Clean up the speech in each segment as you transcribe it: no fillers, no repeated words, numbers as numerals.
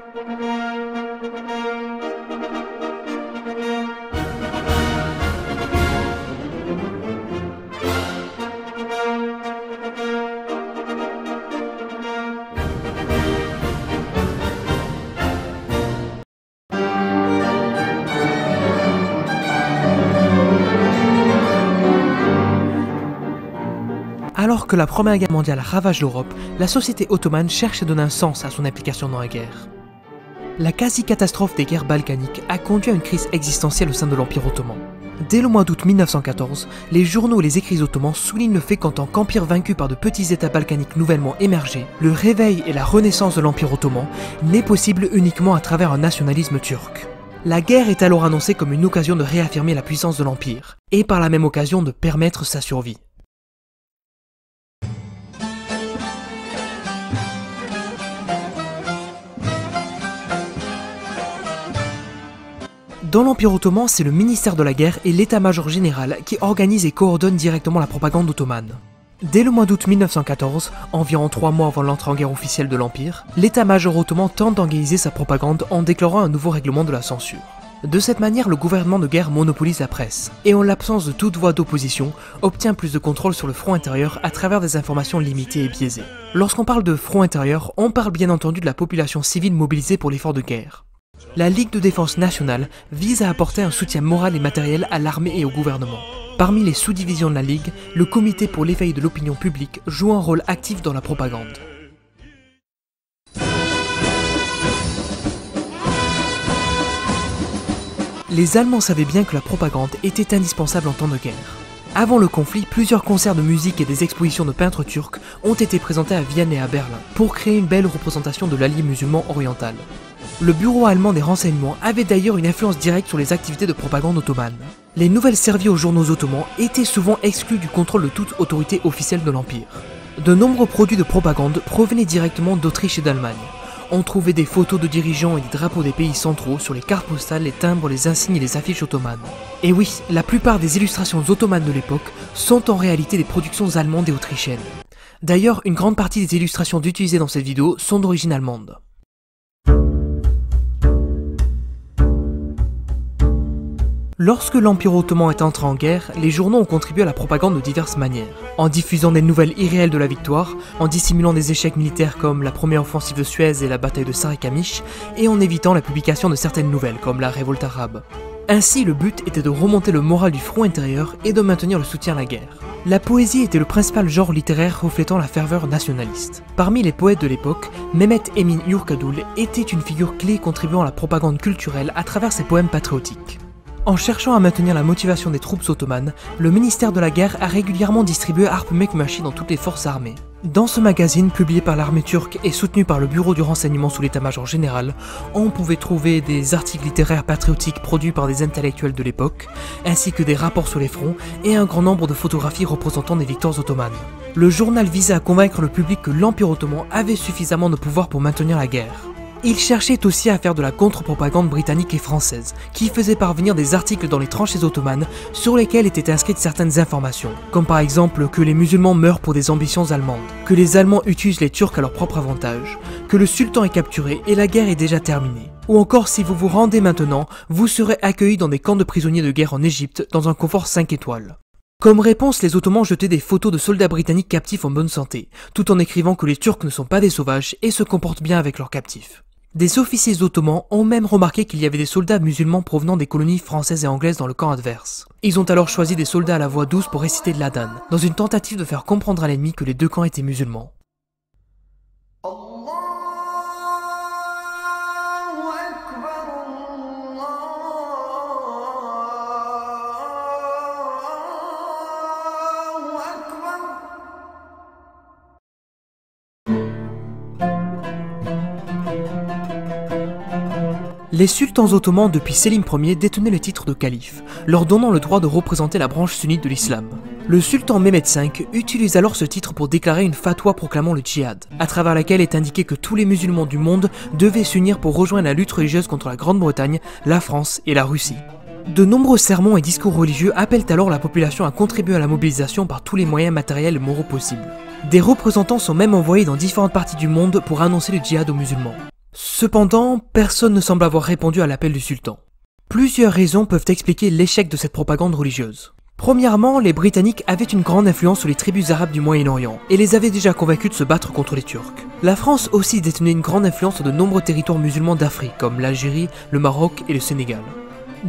Alors que la Première Guerre mondiale ravage l'Europe, la société ottomane cherche à donner un sens à son implication dans la guerre. La quasi-catastrophe des guerres balkaniques a conduit à une crise existentielle au sein de l'Empire ottoman. Dès le mois d'août 1914, les journaux et les écrits ottomans soulignent le fait qu'en tant qu'empire vaincu par de petits états balkaniques nouvellement émergés, le réveil et la renaissance de l'Empire ottoman n'est possible uniquement à travers un nationalisme turc. La guerre est alors annoncée comme une occasion de réaffirmer la puissance de l'Empire, et par la même occasion de permettre sa survie. Dans l'Empire ottoman, c'est le ministère de la guerre et l'état-major général qui organisent et coordonnent directement la propagande ottomane. Dès le mois d'août 1914, environ 3 mois avant l'entrée en guerre officielle de l'Empire, l'état-major ottoman tente d'organiser sa propagande en déclarant un nouveau règlement de la censure. De cette manière, le gouvernement de guerre monopolise la presse, et en l'absence de toute voie d'opposition, obtient plus de contrôle sur le front intérieur à travers des informations limitées et biaisées. Lorsqu'on parle de front intérieur, on parle bien entendu de la population civile mobilisée pour l'effort de guerre. La Ligue de défense nationale vise à apporter un soutien moral et matériel à l'armée et au gouvernement. Parmi les sous-divisions de la Ligue, le comité pour l'éveil de l'opinion publique joue un rôle actif dans la propagande. Les Allemands savaient bien que la propagande était indispensable en temps de guerre. Avant le conflit, plusieurs concerts de musique et des expositions de peintres turcs ont été présentés à Vienne et à Berlin pour créer une belle représentation de l'allié musulman oriental. Le bureau allemand des renseignements avait d'ailleurs une influence directe sur les activités de propagande ottomane. Les nouvelles servies aux journaux ottomans étaient souvent exclues du contrôle de toute autorité officielle de l'Empire. De nombreux produits de propagande provenaient directement d'Autriche et d'Allemagne. On trouvait des photos de dirigeants et des drapeaux des pays centraux sur les cartes postales, les timbres, les insignes et les affiches ottomanes. Et oui, la plupart des illustrations ottomanes de l'époque sont en réalité des productions allemandes et autrichiennes. D'ailleurs, une grande partie des illustrations utilisées dans cette vidéo sont d'origine allemande. Lorsque l'Empire ottoman est entré en guerre, les journaux ont contribué à la propagande de diverses manières. En diffusant des nouvelles irréelles de la victoire, en dissimulant des échecs militaires comme la première offensive de Suez et la bataille de Sarikamish, et en évitant la publication de certaines nouvelles comme la révolte arabe. Ainsi, le but était de remonter le moral du front intérieur et de maintenir le soutien à la guerre. La poésie était le principal genre littéraire reflétant la ferveur nationaliste. Parmi les poètes de l'époque, Mehmet Emin Yurkadul était une figure clé contribuant à la propagande culturelle à travers ses poèmes patriotiques. En cherchant à maintenir la motivation des troupes ottomanes, le ministère de la guerre a régulièrement distribué Harp Mekmashi dans toutes les forces armées. Dans ce magazine, publié par l'armée turque et soutenu par le bureau du renseignement sous l'état-major général, on pouvait trouver des articles littéraires patriotiques produits par des intellectuels de l'époque, ainsi que des rapports sur les fronts et un grand nombre de photographies représentant des victoires ottomanes. Le journal visait à convaincre le public que l'Empire ottoman avait suffisamment de pouvoir pour maintenir la guerre. Il cherchait aussi à faire de la contre-propagande britannique et française, qui faisait parvenir des articles dans les tranchées ottomanes sur lesquels étaient inscrites certaines informations, comme par exemple que les musulmans meurent pour des ambitions allemandes, que les Allemands utilisent les Turcs à leur propre avantage, que le sultan est capturé et la guerre est déjà terminée. Ou encore, si vous vous rendez maintenant, vous serez accueillis dans des camps de prisonniers de guerre en Égypte dans un confort 5 étoiles. Comme réponse, les Ottomans jetaient des photos de soldats britanniques captifs en bonne santé, tout en écrivant que les Turcs ne sont pas des sauvages et se comportent bien avec leurs captifs. Des officiers ottomans ont même remarqué qu'il y avait des soldats musulmans provenant des colonies françaises et anglaises dans le camp adverse. Ils ont alors choisi des soldats à la voix douce pour réciter de l'Adhan, dans une tentative de faire comprendre à l'ennemi que les deux camps étaient musulmans. Les sultans ottomans depuis Sélim Ier détenaient le titre de calife, leur donnant le droit de représenter la branche sunnite de l'islam. Le sultan Mehmed V utilise alors ce titre pour déclarer une fatwa proclamant le djihad, à travers laquelle est indiqué que tous les musulmans du monde devaient s'unir pour rejoindre la lutte religieuse contre la Grande-Bretagne, la France et la Russie. De nombreux sermons et discours religieux appellent alors la population à contribuer à la mobilisation par tous les moyens matériels et moraux possibles. Des représentants sont même envoyés dans différentes parties du monde pour annoncer le djihad aux musulmans. Cependant, personne ne semble avoir répondu à l'appel du sultan. Plusieurs raisons peuvent expliquer l'échec de cette propagande religieuse. Premièrement, les Britanniques avaient une grande influence sur les tribus arabes du Moyen-Orient et les avaient déjà convaincus de se battre contre les Turcs. La France aussi détenait une grande influence sur de nombreux territoires musulmans d'Afrique, comme l'Algérie, le Maroc et le Sénégal.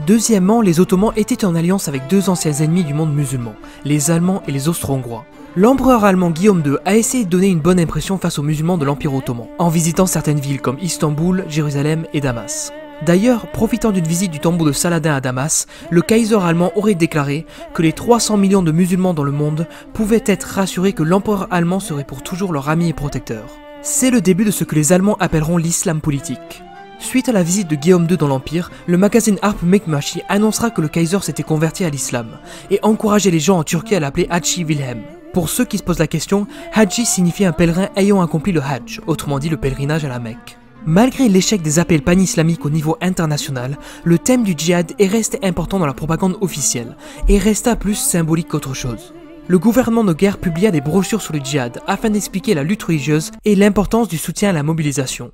Deuxièmement, les Ottomans étaient en alliance avec deux anciens ennemis du monde musulman, les Allemands et les Austro-Hongrois. L'empereur allemand Guillaume II a essayé de donner une bonne impression face aux musulmans de l'Empire ottoman, en visitant certaines villes comme Istanbul, Jérusalem et Damas. D'ailleurs, profitant d'une visite du tombeau de Saladin à Damas, le Kaiser allemand aurait déclaré que les 300 millions de musulmans dans le monde pouvaient être rassurés que l'empereur allemand serait pour toujours leur ami et protecteur. C'est le début de ce que les Allemands appelleront l'islam politique. Suite à la visite de Guillaume II dans l'Empire, le magazine Harp Mekmashi annoncera que le Kaiser s'était converti à l'islam et encourageait les gens en Turquie à l'appeler Haji Wilhelm. Pour ceux qui se posent la question, Haji signifie un pèlerin ayant accompli le Hajj, autrement dit le pèlerinage à la Mecque. Malgré l'échec des appels pan-islamiques au niveau international, le thème du djihad est resté important dans la propagande officielle et resta plus symbolique qu'autre chose. Le gouvernement de guerre publia des brochures sur le djihad afin d'expliquer la lutte religieuse et l'importance du soutien à la mobilisation.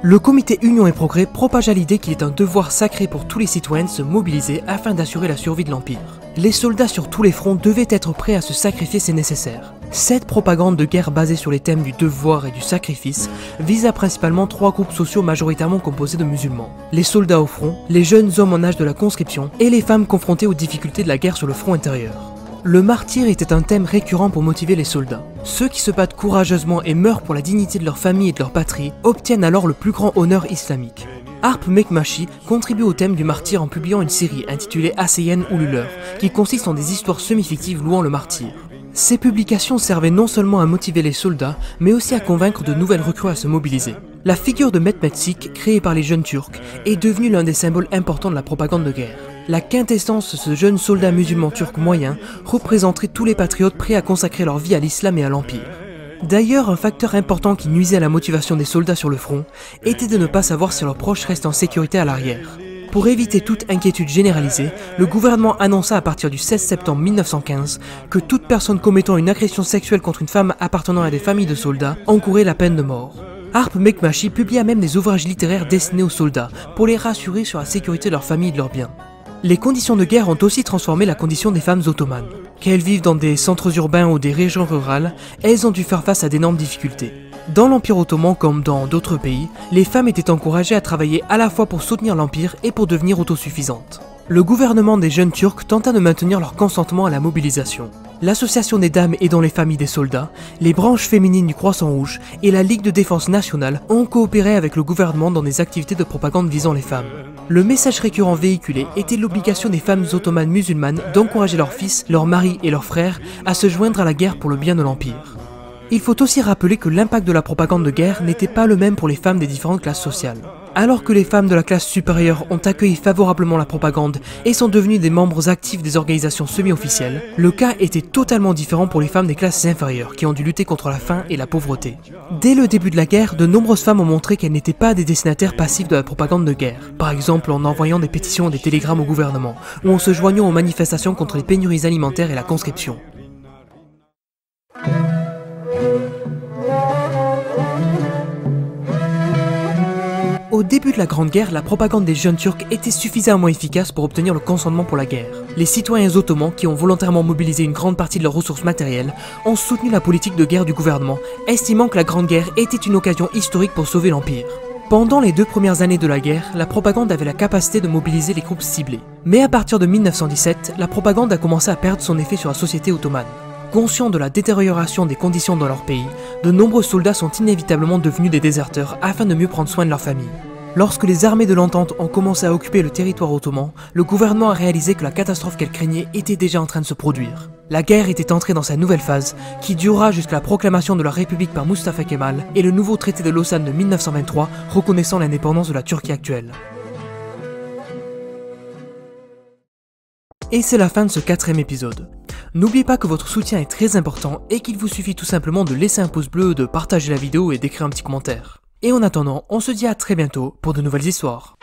Le comité Union et Progrès propagea l'idée qu'il est un devoir sacré pour tous les citoyens de se mobiliser afin d'assurer la survie de l'Empire. Les soldats sur tous les fronts devaient être prêts à se sacrifier si nécessaire. Cette propagande de guerre basée sur les thèmes du devoir et du sacrifice visa principalement trois groupes sociaux majoritairement composés de musulmans. Les soldats au front, les jeunes hommes en âge de la conscription et les femmes confrontées aux difficultés de la guerre sur le front intérieur. Le martyre était un thème récurrent pour motiver les soldats. Ceux qui se battent courageusement et meurent pour la dignité de leur famille et de leur patrie obtiennent alors le plus grand honneur islamique. Harp Mekmashi contribue au thème du martyr en publiant une série intitulée Haseyen Ululeur, qui consiste en des histoires semi-fictives louant le martyr. Ces publications servaient non seulement à motiver les soldats, mais aussi à convaincre de nouvelles recrues à se mobiliser. La figure de Mehmet Sik, créée par les jeunes Turcs, est devenue l'un des symboles importants de la propagande de guerre. La quintessence de ce jeune soldat musulman turc moyen représenterait tous les patriotes prêts à consacrer leur vie à l'islam et à l'Empire. D'ailleurs, un facteur important qui nuisait à la motivation des soldats sur le front était de ne pas savoir si leurs proches restent en sécurité à l'arrière. Pour éviter toute inquiétude généralisée, le gouvernement annonça à partir du 16 septembre 1915 que toute personne commettant une agression sexuelle contre une femme appartenant à des familles de soldats encourait la peine de mort. Harp Mekmashi publia même des ouvrages littéraires destinés aux soldats pour les rassurer sur la sécurité de leur famille et de leurs biens. Les conditions de guerre ont aussi transformé la condition des femmes ottomanes. Qu'elles vivent dans des centres urbains ou des régions rurales, elles ont dû faire face à d'énormes difficultés. Dans l'Empire ottoman comme dans d'autres pays, les femmes étaient encouragées à travailler à la fois pour soutenir l'Empire et pour devenir autosuffisantes. Le gouvernement des jeunes Turcs tenta de maintenir leur consentement à la mobilisation. L'Association des dames aidant les familles des soldats, les branches féminines du Croissant Rouge et la Ligue de défense nationale ont coopéré avec le gouvernement dans des activités de propagande visant les femmes. Le message récurrent véhiculé était l'obligation des femmes ottomanes musulmanes d'encourager leurs fils, leurs maris et leurs frères à se joindre à la guerre pour le bien de l'Empire. Il faut aussi rappeler que l'impact de la propagande de guerre n'était pas le même pour les femmes des différentes classes sociales. Alors que les femmes de la classe supérieure ont accueilli favorablement la propagande et sont devenues des membres actifs des organisations semi-officielles, le cas était totalement différent pour les femmes des classes inférieures qui ont dû lutter contre la faim et la pauvreté. Dès le début de la guerre, de nombreuses femmes ont montré qu'elles n'étaient pas des destinataires passifs de la propagande de guerre, par exemple en envoyant des pétitions et des télégrammes au gouvernement, ou en se joignant aux manifestations contre les pénuries alimentaires et la conscription. Au début de la Grande Guerre, la propagande des jeunes Turcs était suffisamment efficace pour obtenir le consentement pour la guerre. Les citoyens ottomans, qui ont volontairement mobilisé une grande partie de leurs ressources matérielles, ont soutenu la politique de guerre du gouvernement, estimant que la Grande Guerre était une occasion historique pour sauver l'Empire. Pendant les 2 premières années de la guerre, la propagande avait la capacité de mobiliser les groupes ciblés. Mais à partir de 1917, la propagande a commencé à perdre son effet sur la société ottomane. Conscients de la détérioration des conditions dans leur pays, de nombreux soldats sont inévitablement devenus des déserteurs afin de mieux prendre soin de leur famille. Lorsque les armées de l'entente ont commencé à occuper le territoire ottoman, le gouvernement a réalisé que la catastrophe qu'elle craignait était déjà en train de se produire. La guerre était entrée dans sa nouvelle phase, qui durera jusqu'à la proclamation de la République par Mustafa Kemal et le nouveau traité de Lausanne de 1923 reconnaissant l'indépendance de la Turquie actuelle. Et c'est la fin de ce 4e épisode. N'oubliez pas que votre soutien est très important et qu'il vous suffit tout simplement de laisser un pouce bleu, de partager la vidéo et d'écrire un petit commentaire. Et en attendant, on se dit à très bientôt pour de nouvelles histoires.